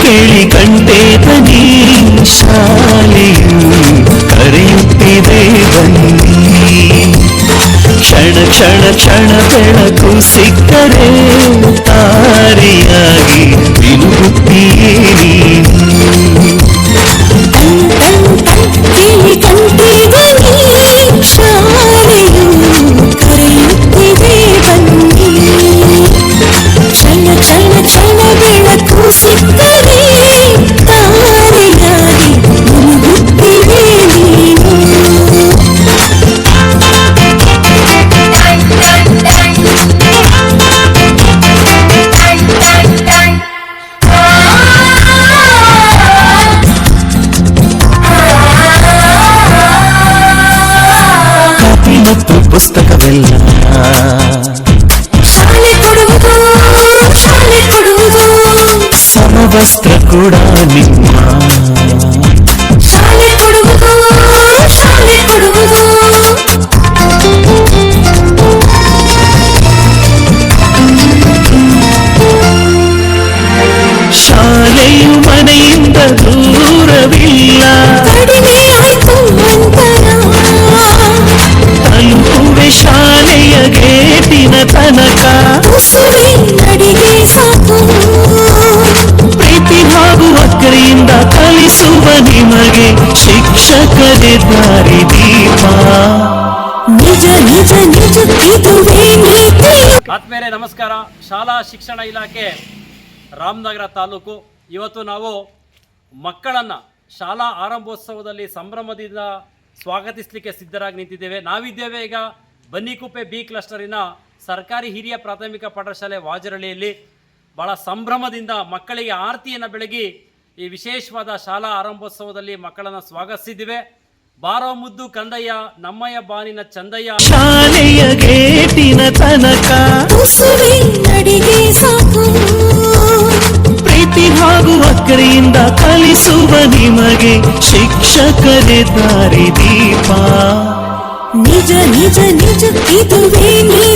ಕೇಳಿ ಕಂಡೇತನಿ ಶಾಲೆಯು ಕರೆಯುತ್ತಿದೆ ಬನ್ನಿ. ಕ್ಷಣ ಕ್ಷಣ ಕ್ಷಣ ಬೆಳಕು ಸಿಕ್ಕರೆ ತಾರೆಯಾಗಿ ತಿರುಗುತ್ತೀಯೇ ನೀನು. ಕೇಳಿ ಕಂಡೇತನಿ ಶಾಲೆಯು ಕರೆಯುತ್ತಿದೆ ಬನ್ನಿ. ಕ್ಷಣ ಕ್ಷಣ ಕ್ಷಣ ಬೆಳಕು ಸಿಕ್ಕರೆ ತಾರೆಯಾಗಿ ಮುಳುಗುತ್ತಿವೆ ನೀನು. ಕಾಪಿ ಮತ್ತು ಪುಸ್ತಕವೆಲ್ಲ ಶಾಲೆ ಕೊಡುವುದು ಶಾಲೆ ಕೊಡುವುದು. ಸಮವಸ್ತ್ರ ಕೂಡ ನಿಮ್ಮ ಶಾಲೆ ಕೊಡುವುದು ಶಾಲೆ ಕೊಡುವುದು. ಶಾಲೆಯು ಮನೆಯಿಂದ ದೂರವಿಲ್ಲ. ಕಡಿಮೆ ಆಯ್ತು ಅಂತರ. ತಲುಪುವೆ ಶಾಲೆಯ ಗೇಟಿನ ತನಕ. ಉಸುರಿ ನಡಿಗೆ ಸಾಕು. ಪ್ರೀತಿ ಹಾಗೂ ಅಕ್ಕರೆಯಿಂದ ಕಲಿಸುವ ನಿಮಗೆ ಶಿಕ್ಷಕರೇ ದಾರಿ ದೀಪ. ನಿಜ ನಿಜ ನಿಜ ಇದುವೇ ನೀತಿ. ಆತ್ಮೇಲೆ ನಮಸ್ಕಾರ. ಶಾಲಾ ಶಿಕ್ಷಣ ಇಲಾಖೆ ರಾಮನಗರ ತಾಲೂಕು. ಇವತ್ತು ನಾವು ಮಕ್ಕಳನ್ನು ಶಾಲಾ ಆರಂಭೋತ್ಸವದಲ್ಲಿ ಸಂಭ್ರಮದಿಂದ ಸ್ವಾಗತಿಸಲಿಕ್ಕೆ ಸಿದ್ಧರಾಗಿ ನಿಂತಿದ್ದೇವೆ. ನಾವಿದ್ದೇವೆ ಈಗ ಬನ್ನಿಕುಪ್ಪೆ ಬಿ ಕ್ಲಸ್ಟರಿನ ಸರ್ಕಾರಿ ಹಿರಿಯ ಪ್ರಾಥಮಿಕ ಪಾಠಶಾಲೆ ವಾಜರಳ್ಳಿಯಲ್ಲಿ. ಭಾಳ ಸಂಭ್ರಮದಿಂದ ಮಕ್ಕಳಿಗೆ ಆರತಿಯನ್ನು ಬೆಳಗಿ ಈ ವಿಶೇಷವಾದ ಶಾಲಾ ಆರಂಭೋತ್ಸವದಲ್ಲಿ ಮಕ್ಕಳನ್ನು ಸ್ವಾಗತಿಸಿದ್ದೇವೆ. ಬಾರೋ ಮುದ್ದು ಕಂದಯ್ಯ ನಮ್ಮಯ್ಯ ಬಾನಿನ ಚಂದಯ್ಯ. ಶಾಲೆಯ ಗೇಟಿನ ತನಕ ಉಸುರಿ ನಡಿಗೆ ಸಾಕು. ಪ್ರೀತಿ ಹಾಗೂ ಅಕ್ಕರೆಯಿಂದ ಕಲಿಸುವ ನಿಮಗೆ ಶಿಕ್ಷಕರೇ ದಾರಿ ದೀಪ. ನಿಜ ನಿಜ ನಿಜ ಇದುವೇ ನೀತಿ.